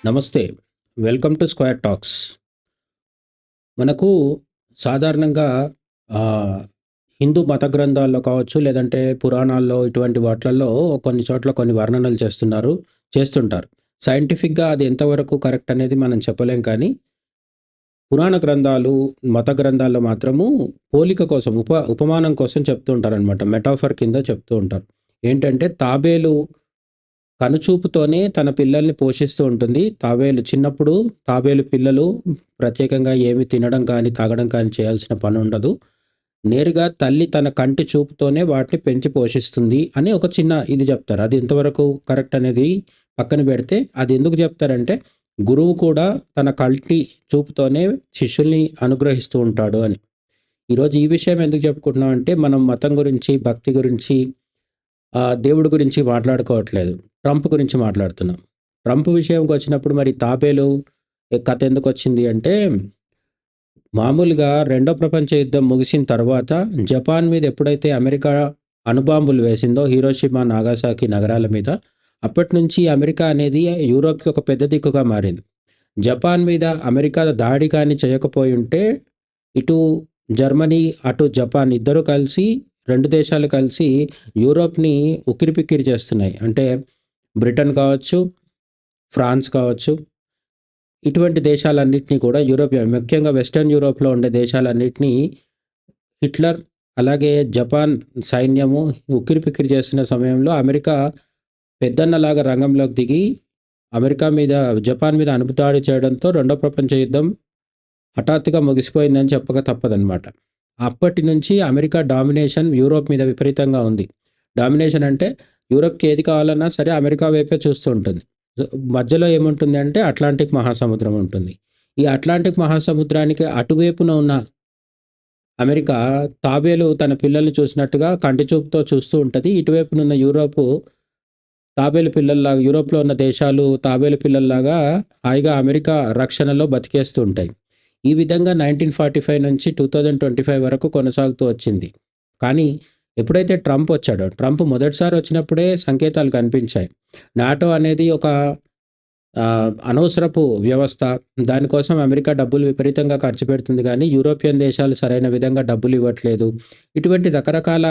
నమస్తే. Welcome to square talks. మనకు సాధారణంగా ఆహ్, హిందూ మత గ్రంథాల్లో కావచ్చు, లేదంటే పురాణాల్లో ఇటువంటి వాట్లల్లో కొన్ని చోట్ల కొన్ని వర్ణనలు చేస్తుంటారు. సైంటిఫిక్‌గా అది ఎంతవరకు కరెక్ట్ అనేది మనం చెప్పలేం కానీ, పురాణ గ్రంథాలు, మత గ్రంథాల్లో మాత్రము పోలిక కోసం, ఉపమానం కోసం చెప్తూ ఉంటారనమాట. మెటాఫర్ కింద చెప్తూ ఉంటారు. ఏంటంటే తాబేలు కనుచూపుతోనే తన పిల్లల్ని పోషిస్తూ ఉంటుంది. చిన్నప్పుడు తాబేలు పిల్లలు ప్రత్యేకంగా ఏమి తినడం కానీ, తాగడం కానీ చేయాల్సిన పనుండదు. నేరుగా తల్లి తన కంటి చూపుతోనే వాటిని పెంచి పోషిస్తుంది అని ఒక చిన్న ఇది జెప్తారు. అది ఎంతవరకు కరెక్ట్ అనేది పక్కన బెడితే, అది ఎందుకు జెప్తారంటే, గురువు కూడా తన కంటి చూపుతోనే శిష్యుల్ని అనుగ్రహిస్తూ ఉంటాడు అని. ఈరోజు ఈ విషయం ఎందుకు చెప్పుకుంటున్నామంటే, మనం మతం గురించి, భక్తి గురించి, దేవుడి గురించి మాట్లాడుకోవట్లేదు. ట్రంప్ గురించి మాట్లాడుతున్నాం. ట్రంప్ విషయంకొచ్చినప్పుడు మరి తాబేలు కథ ఎందుకొచ్చింది అంటే, మామూలుగా రెండో ప్రపంచ యుద్ధం ముగిసిన తర్వాత జపాన్ మీద ఎప్పుడైతే అమెరికా అణుబాంబులు వేసిందో హిరోషిమా, నాగాసాకి నగరాల మీద, అప్పటినుంచి అమెరికా అనేది యూరోప్‌కి ఒక పెద్ద దిక్కుగా మారింది. జపాన్ మీద అమెరికా దాడి కానీ చేయకపోయుంటే, ఇటు జర్మనీ, అటు జపాన్ ఇద్దరూ కలిసి 2 దేశాలు కలిసి యూరోప్‌ని ఉక్కిరిబిక్కిరి చేస్తున్నాయి. అంటే బ్రిటన్ కావచ్చు, ఫ్రాన్స్ కావచ్చు, ఇటువంటి దేశాలన్నిటిని కూడా ముఖ్యంగా వెస్టర్న్ యూరోప్‌లో ఉండే దేశాలన్నిటిని హిట్లర్, అలాగే జపాన్ సైన్యము ఉక్కిరిబిక్కిరి చేస్తున్న సమయంలో అమెరికా పెద్దన్నలాగా రంగంలోకి దిగి జపాన్ మీద అణుదాడి చేయడంతో రెండో ప్రపంచ యుద్ధం హఠాత్తుగా ముగిసిపోయిందని చెప్పక తప్పదనమాట. అప్పటి నుంచి అమెరికా డామినేషన్ యూరోప్ మీద విపరీతంగా ఉంది. డామినేషన్ అంటే యూరోప్‌కి ఏది కావాలన్నా సరే అమెరికా వైపే చూస్తూ ఉంటుంది. మధ్యలో ఏముంటుంది అంటే అట్లాంటిక్ మహాసముద్రం ఉంటుంది. ఈ అట్లాంటిక్ మహాసముద్రానికి అటువైపున ఉన్న అమెరికా తాబేలు తన పిల్లల్ని చూసినట్టుగా కంటి చూపుతో చూస్తూ ఉంటది. ఇటువైపునున్న యూరోప్‌లో ఉన్న దేశాలు తాబేలు పిల్లల్లాగా హాయిగా అమెరికా రక్షణలో బతికేస్తూ ఉంటాయి. ఈ విధంగా 1945 నుంచి 2025 వరకు కొనసాగుతూ వచ్చింది. కానీ ఎప్పుడైతే ట్రంప్ మొదటిసారి వచ్చినప్పుడే సంకేతాలు కనిపించాయి. నాటో అనేది ఒక అనవసరపు వ్యవస్థ. దానికోసం అమెరికా డబ్బులు విపరీతంగా ఖర్చు పెడుతుంది గానీ, యూరోపియన్ దేశాలు సరైన విధంగా డబ్బులు ఇవ్వట్లేదు. ఇటువంటి రకరకాల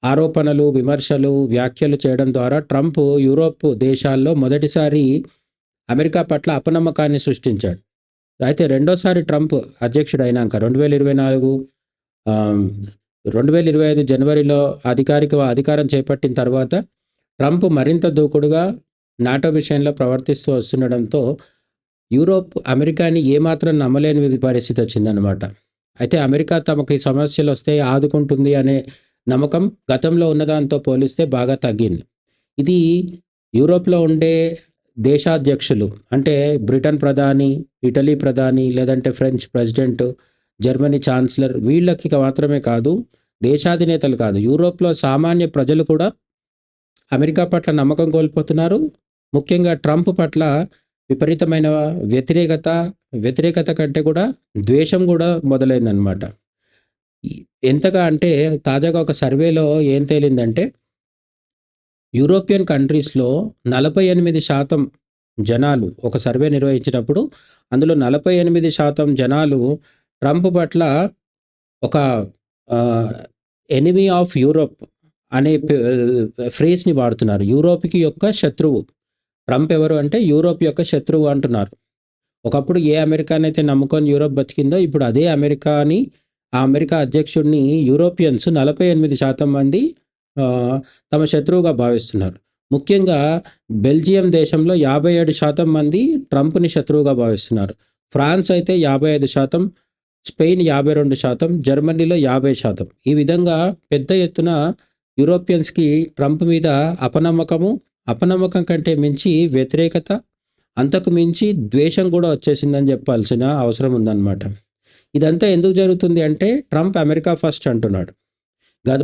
ఆరోపణలు, విమర్శలు, వ్యాఖ్యలు చేయడం ద్వారా ట్రంప్ యూరోప్ దేశాల్లో మొదటిసారి అమెరికా పట్ల అపనమ్మకాన్ని సృష్టించాడు. అయితే రెండోసారి ట్రంప్ అధ్యక్షుడైనాక 2025 జనవరిలో అధికారం చేపట్టిన తర్వాత ట్రంప్ మరింత దూకుడుగా నాటో విషయంలో ప్రవర్తిస్తూ వస్తుండడంతో యూరోప్ అమెరికాని ఏమాత్రం నమ్మలేని పరిస్థితి వచ్చిందనమాట. అయితే అమెరికా తమకి సమస్యలొస్తే ఆదుకుంటుంది అనే నమ్మకం గతంలో ఉన్నదాంతో పోలిస్తే బాగా తగ్గింది. ఇది యూరోప్‌లో ఉండే దేశాధ్యక్షులు అంటే బ్రిటన్ ప్రధాని, ఇటలీ ప్రధాని, లేదంటే ఫ్రెంచ్ ప్రెసిడెంట్, జర్మనీ ఛాన్సలర్ వీళ్ళకి మాత్రమే కాదు, దేశాధినేతలు కాదు, యూరోప్‌లో సామాన్య ప్రజలు కూడా అమెరికా పట్ల నమ్మకం కోల్పోతున్నారు. ముఖ్యంగా ట్రంప్ పట్ల విపరీతమైన వ్యతిరేకత కంటే కూడా ద్వేషం కూడా మొదలైందనమాట. ఎంతగా అంటే తాజాగా ఒక సర్వేలో ఏం తేలిందంటే, యూరోపియన్ కంట్రీస్‌లో 48% జనాలు ఒక సర్వే నిర్వహించినప్పుడు, అందులో 48% జనాలు ట్రంప్ పట్ల ఒక ఎనిమీ ఆఫ్ యూరోప్ అనే ఫ్రేజ్‌ని వాడుతున్నారు. యూరోప్‌కి యొక్క శత్రువు. ట్రంప్ ఎవరు అంటే యూరోప్ యొక్క శత్రువు అంటున్నారు. ఒకప్పుడు ఏ అమెరికానైతే నమ్ముకొని యూరోప్ బతికిందో, ఇప్పుడు అదే అమెరికాని, ఆ అమెరికా అధ్యక్షుడిని యూరోపియన్స్ 48% మంది తమ శత్రువుగా భావిస్తున్నారు. ముఖ్యంగా బెల్జియం దేశంలో 57% మంది ట్రంప్‌ని శత్రువుగా భావిస్తున్నారు. ఫ్రాన్స్ అయితే 55%, స్పెయిన్ 52%, జర్మనీలో 50%. ఈ విధంగా పెద్ద ఎత్తున యూరోపియన్స్‌కి ట్రంప్ మీద అపనమ్మకం కంటే మించి వ్యతిరేకత, అంతకు మించి ద్వేషం కూడా వచ్చేసిందని చెప్పాల్సిన అవసరం ఉందన్నమాట. ఇదంతా ఎందుకు జరుగుతుంది అంటే, ట్రంప్ అమెరికా ఫస్ట్ అంటున్నాడు.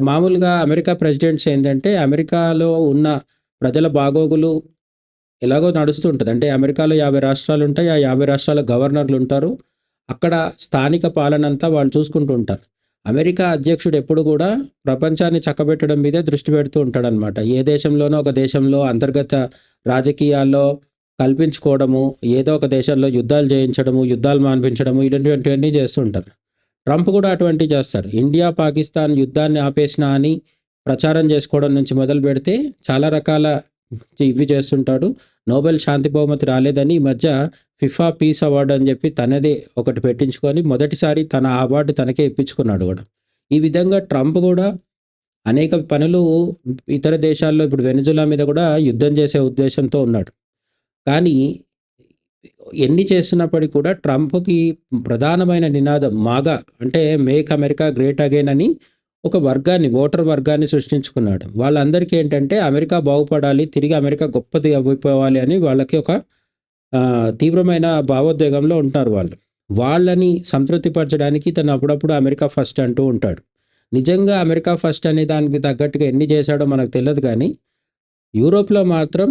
మామూలుగా అమెరికా ప్రెసిడెంట్స్ ఏందంటే, అమెరికాలో ఉన్న ప్రజల బాగోగులు ఎలాగో నడుస్తూ ఉంటది. అంటే అమెరికాలో 50 రాష్ట్రాలుంటాయి. ఆ 50 రాష్ట్రాల గవర్నర్లుంటారు. అక్కడ స్థానిక పాలనంతా వాళ్ళు చూసుకుంటూ ఉంటారు. అమెరికా అధ్యక్షుడు ఎప్పుడు కూడా ప్రపంచాన్ని చక్కబెట్టడం మీదే దృష్టి పెడుతూ ఉంటాడనమాట. ఏ దేశంలోనో ఒక దేశంలో అంతర్గత రాజకీయాల్లో కల్పించుకోవడము, ఏదో ఒక దేశంలో యుద్ధాలు చేయించడము, యుద్ధాలు మాన్పించడము ఇటువంటివన్నీ చేస్తుంటారు. ట్రంప్ కూడా అటువంటివి చేస్తారు. ఇండియా, పాకిస్తాన్ యుద్ధాన్ని ఆపేసినా అని ప్రచారం చేసుకోవడం నుంచి మొదలుపెడితే చాలా రకాల ఇవి చేస్తుంటాడు. నోబెల్ శాంతి బహుమతి రాలేదని ఈ మధ్య ఫిఫా పీస్ అవార్డు అని చెప్పి తనదే ఒకటి పెట్టించుకొని మొదటిసారి తన అవార్డు తనకే ఇప్పించుకున్నాడు కూడా. ఈ విధంగా ట్రంప్ కూడా అనేక పనులు ఇతర దేశాల్లో ఇప్పుడు వెనిజులా మీద కూడా యుద్ధం చేసే ఉద్దేశంతో ఉన్నాడు. కానీ ఎన్ని చేస్తున్నప్పటికీ కూడా ట్రంప్‌కి ప్రధానమైన నినాదం మాగా అంటే మేక్ అమెరికా గ్రేట్ అగైన్ అని ఒక వర్గాన్ని, ఓటర్ వర్గాన్ని సృష్టించుకున్నాడు. వాళ్ళందరికీ ఏంటంటే అమెరికా బాగుపడాలి, తిరిగి అమెరికా గొప్పది అయిపోవాలి అని వాళ్ళకి ఒక తీవ్రమైన భావోద్వేగంలో ఉంటారు వాళ్ళు. వాళ్ళని సంతృప్తిపరచడానికి తను అప్పుడప్పుడు అమెరికా ఫస్ట్ అంటూ ఉంటాడు. నిజంగా అమెరికా ఫస్ట్ అనే దానికి తగ్గట్టుగా ఎన్ని చేశాడో మనకు తెలదు కానీ, యూరోప్‌లో మాత్రం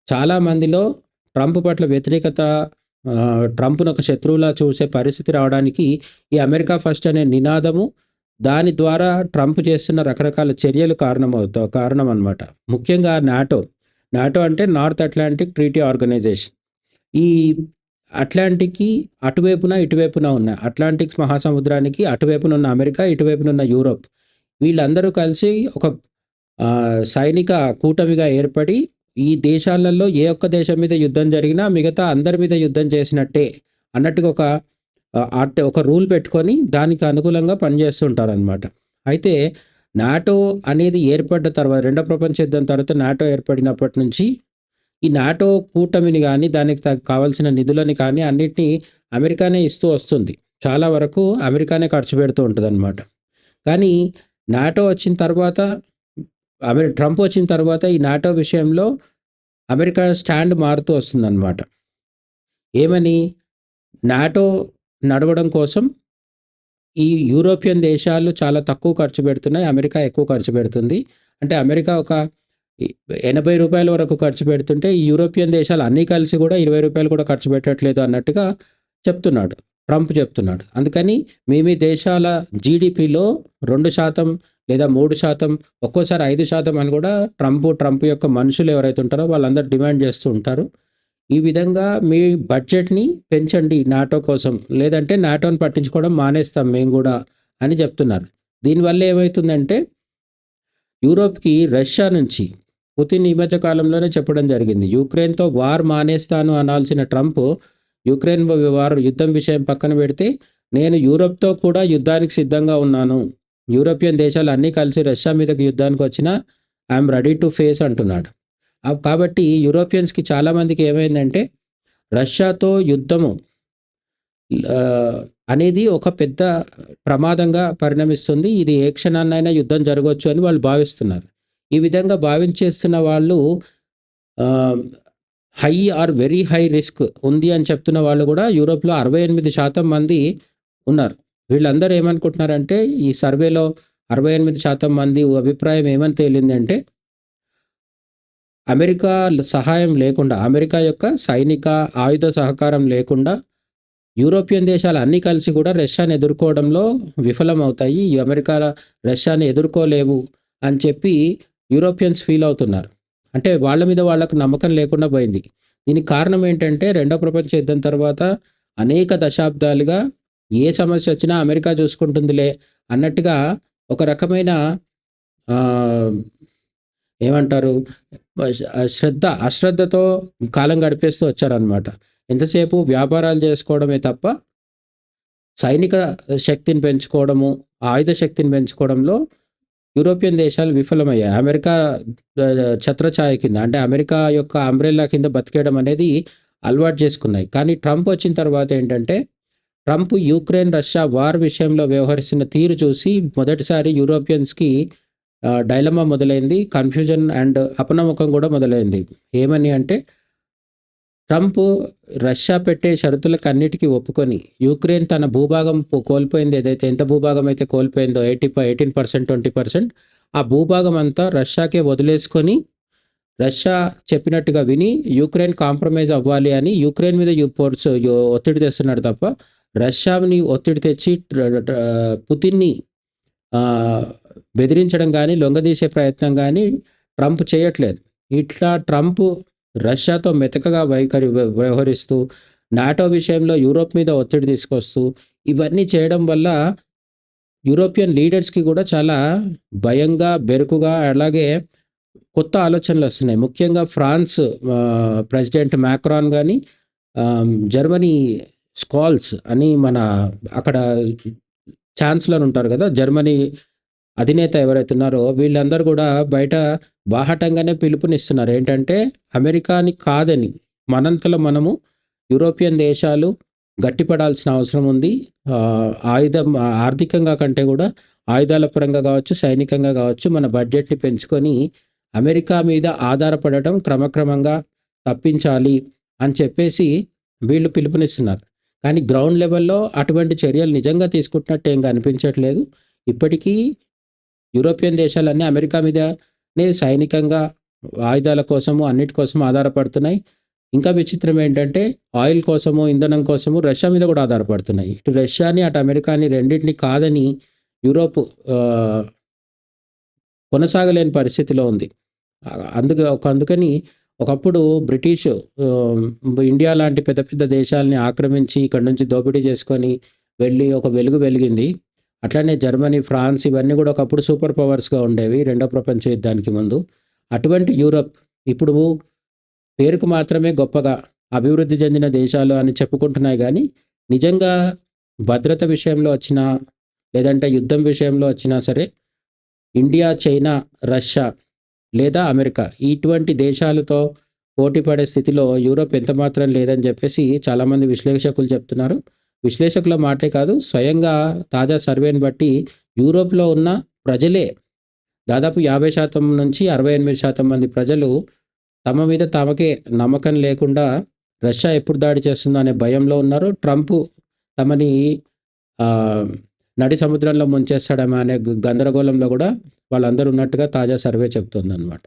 చాలా మందిలో ట్రంప్ పట్ల వ్యతిరేకత, ట్రంప్‌ను ఒక శత్రువులా చూసే పరిస్థితి రావడానికి ఈ అమెరికా ఫస్ట్ అనే నినాదము, దాని ద్వారా ట్రంప్ చేస్తున్న రకరకాల చర్యలు కారణం అన్నమాట. ముఖ్యంగా నాటో. నాటో అంటే నార్త్ అట్లాంటిక్ ట్రీటీ ఆర్గనైజేషన్. ఈ అట్లాంటిక్‌కి అటువైపున, ఇటువైపున ఉన్నాయి. అట్లాంటిక్ మహాసముద్రానికి అటువైపున ఉన్న అమెరికా, ఇటువైపున ఉన్న యూరోప్. వీళ్ళందరూ కలిసి ఒక సైనిక కూటమిగా ఏర్పడి ఈ దేశాలలో ఏ ఒక్క దేశం మీద యుద్ధం జరిగినా మిగతా అందరి మీద యుద్ధం చేసినట్టే అన్నట్టుగా ఒక రూల్ పెట్టుకొని దానికి అనుకూలంగా పనిచేస్తుంటారనమాట. అయితే నాటో అనేది ఏర్పడ్డ తర్వాత, రెండో ప్రపంచ యుద్ధం తర్వాత నాటో ఏర్పడినప్పటి నుంచి ఈ నాటో కూటమిని కానీ, దానికి కావాల్సిన నిధులని కానీ అన్నిటినీ అమెరికానే ఇస్తూ వస్తుంది. చాలా వరకు అమెరికానే ఖర్చు పెడుతూ ఉంటుందన్నమాట. కానీ నాటో వచ్చిన తర్వాత, ట్రంప్ వచ్చిన తర్వాత ఈ నాటో విషయంలో అమెరికా స్టాండ్ మారుతూ వస్తుందన్నమాట. ఏమని? నాటో నడవడం కోసం ఈ యూరోపియన్ దేశాలు చాలా తక్కువ ఖర్చు పెడుతున్నాయి, అమెరికా ఎక్కువ ఖర్చు పెడుతుంది. అంటే అమెరికా ఒక ₹80 వరకు ఖర్చు పెడుతుంటే ఈ యూరోపియన్ దేశాలు అన్నీ కలిసి కూడా ₹20 కూడా ఖర్చు పెట్టట్లేదు అన్నట్టుగా ట్రంప్ చెప్తున్నాడు. అందుకని మీ దేశాల జీడిపిలో 2% లేదా 3%, ఒక్కోసారి 5% అని కూడా ట్రంప్ యొక్క మనుషులు ఎవరైతే ఉంటారో వాళ్ళందరూ డిమాండ్ చేస్తూ ఉంటారు. ఈ విధంగా మీ బడ్జెట్‌ని పెంచండి నాటో కోసం, లేదంటే నాటోని పట్టించుకోవడం మానేస్తాం మేము కూడా అని చెప్తున్నారు. దీనివల్ల ఏమవుతుందంటే యూరోప్‌కి రష్యా నుంచి పుతిన్ ఈ మధ్య కాలంలోనే చెప్పడం జరిగింది. యుక్రెయిన్‌తో వార్ మానేస్తాను అనాల్సిన ట్రంప్ యుక్రెయిన్ యుద్ధం విషయం పక్కన పెడితే నేను యూరోప్‌తో కూడా యుద్ధానికి సిద్ధంగా ఉన్నాను. యూరోపియన్ దేశాలు అన్నీ కలిసి రష్యా మీదకి యుద్ధానికి వచ్చినా ఐఎమ్ రెడీ టు ఫేస్ అంటున్నాడు. కాబట్టి యూరోపియన్స్‌కి చాలామందికి ఏమైందంటే రష్యాతో యుద్ధము అనేది ఒక పెద్ద ప్రమాదంగా పరిణమిస్తుంది. ఇది ఏ క్షణాన్నైనా యుద్ధం జరగవచ్చు అని వాళ్ళు భావిస్తున్నారు. ఈ విధంగా భావించేస్తున్న వాళ్ళు high or very high risk ఉంది అని చెప్తున్న వాళ్ళు కూడా యూరోప్‌లో 68% మంది ఉన్నారు. వీళ్ళందరూ ఏమనుకుంటున్నారంటే ఈ సర్వేలో 68% మంది అభిప్రాయం ఏమని తేలిందంటే అమెరికా సహాయం లేకుండా, అమెరికా యొక్క సైనిక ఆయుధ సహకారం లేకుండా యూరోపియన్ దేశాలు అన్నీ కలిసి కూడా రష్యాని ఎదుర్కోవడంలో విఫలమవుతాయి. ఈ అమెరికా రష్యాని ఎదుర్కోలేవు అని చెప్పి యూరోపియన్స్ ఫీల్ అవుతున్నారు. అంటే వాళ్ళ మీద వాళ్ళకు నమ్మకం లేకుండా పోయింది. దీనికి కారణం ఏంటంటే రెండో ప్రపంచ యుద్ధం తర్వాత అనేక దశాబ్దాలుగా ఏ సమస్య వచ్చినా అమెరికా చూసుకుంటుందిలే అన్నట్టుగా ఒక రకమైన ఏమంటారు అశ్రద్ధతో కాలం గడిపేస్తూ వచ్చారనమాట. ఎంతసేపు వ్యాపారాలు చేసుకోవడమే తప్ప సైనిక శక్తిని పెంచుకోవడము, ఆయుధ శక్తిని పెంచుకోవడంలో యూరోపియన్ దేశాలు విఫలమయ్యాయి. అమెరికా ఛత్రఛాయ కింద, అంటే అమెరికా యొక్క అంబ్రెల్లా కింద బతికేయడం అనేది అలవాటు చేసుకున్నాయి. కానీ ట్రంప్ వచ్చిన తర్వాత ఏంటంటే ట్రంప్ యుక్రెయిన్ రష్యా వార్ విషయంలో వ్యవహరిస్తున్న తీరు చూసి మొదటిసారి యూరోపియన్స్‌కి డైలమా మొదలైంది. కన్ఫ్యూజన్ అండ్ అపనమ్మకం కూడా మొదలైంది. ఏమని అంటే ట్రంప్ రష్యా పెట్టే షరతులకు అన్నిటికీ ఒప్పుకొని యుక్రెయిన్ తన భూభాగం కోల్పోయింది, ఏదైతే ఎంత భూభాగం అయితే కోల్పోయిందో 18%, 20%, ఆ భూభాగం అంతా రష్యాకే వదిలేసుకొని రష్యా చెప్పినట్టుగా విని యుక్రెయిన్ కాంప్రమైజ్ అవ్వాలి అని యుక్రెయిన్ మీద ఒత్తిడి తెస్తున్నాడు తప్ప రష్యాని ఒత్తిడి తెచ్చి పుతిన్ని బెదిరించడం కానీ, లొంగదీసే ప్రయత్నం కానీ ట్రంప్ చేయట్లేదు. ఇట్లా ట్రంప్ రష్యాతో మెతకగా వ్యవహరిస్తూ, నాటో విషయంలో యూరోప్ మీద ఒత్తిడి తీసుకొస్తూ, ఇవన్నీ చేయడం వల్ల యూరోపియన్ లీడర్స్‌కి కూడా చాలా భయంగా, బెరుకుగా అలాగే కొత్త ఆలోచనలొస్తున్నాయి. ముఖ్యంగా ఫ్రాన్స్ ప్రెసిడెంట్ మాక్రాన్ గాని, జర్మనీ స్కాల్స్ అని మన అక్కడ ఛాన్సలర్ ఉంటారు గదా! జర్మనీ అధినేత ఎవరైతే ఉన్నారో వీళ్ళందరూ గూడా బయట బాహాటంగానే పిలుపునిస్తున్నారు. ఏంటంటే అమెరికాని కాదని మనంతలో మనము యూరోపియన్ దేశాలు గట్టిపడాల్సిన అవసరం ఉంది. ఆర్థికంగా కంటే గూడా ఆయుధాల పరంగా గావచ్చు, సైనికంగా గావచ్చు మన బడ్జెట్‌ని పెంచుకొని అమెరికా మీద ఆధారపడటం క్రమక్రమంగా తప్పించాలి అని చెప్పేసి వీళ్ళు పిలుపునిస్తున్నారు. కానీ గ్రౌండ్ లెవెల్‌లో అటువంటి చర్యలు నిజంగా తీసుకుంటున్నట్టు ఏం కనిపించట్లేదు. ఇప్పటికీ యూరోపియన్ దేశాలన్నీ అమెరికా మీదనే సైనికంగా, ఆయుధాల కోసము, అన్నిటి కోసం ఆధారపడుతున్నాయి. ఇంకా విచిత్రం ఏంటంటే ఆయిల్ కోసము, ఇంధనం కోసము రష్యా మీద కూడా ఆధారపడుతున్నాయి. ఇటు రష్యాని, అటు అమెరికాని రెండిటిని కాదని యూరోప్ ఆహ్, కొనసాగలేని పరిస్థితిలో ఉంది. అందుకని ఒకప్పుడు బ్రిటిష్ ఆహ్, ఇండియా లాంటి పెద్ద పెద్ద దేశాల్ని ఆక్రమించి ఇక్కడి నుంచి దోపిడీ చేసుకొని వెళ్ళి ఒక వెలుగు వెలిగింది. అట్లనే జర్మనీ, ఫ్రాన్స్ ఇవన్నీ కూడా ఒకప్పుడు సూపర్ పవర్స్‌గా ఉండేవి రెండో ప్రపంచ యుద్ధానికి ముందు. అటువంటి యూరప్ ఇప్పుడు పేరుకు మాత్రమే గొప్పగా అభివృద్ధి చెందిన దేశాలు అని చెప్పుకుంటున్నాయి గానీ, నిజంగా భద్రత విషయంలో వచ్చినా, లేదంటే యుద్ధం విషయంలో వచ్చినా సరే ఇండియా, చైనా, రష్యా లేదా అమెరికా ఇటువంటి దేశాలతో పోటీ పడే స్థితిలో యూరోప్ ఎంతమాత్రం లేదని చెప్పేసి చాలామంది విశ్లేషకులు చెప్తున్నారు. విశ్లేషకుల మాటే కాదు, స్వయంగా తాజా సర్వేని బట్టి యూరోప్‌లో ఉన్న ప్రజలే దాదాపు 50% నుంచి 68% మంది ప్రజలు తమ మీద తమకే నమ్మకం లేకుండా రష్యా ఎప్పుడు దాడి చేస్తుందో అనే భయంలో ఉన్నారు. ట్రంప్ తమని ఆహ్, నడి సముద్రంలో ముంచేస్తాడేమో అనే గందరగోళంలో గూడా వాళ్ళందరూ ఉన్నట్టుగా తాజా సర్వే చెప్తుందనమాట.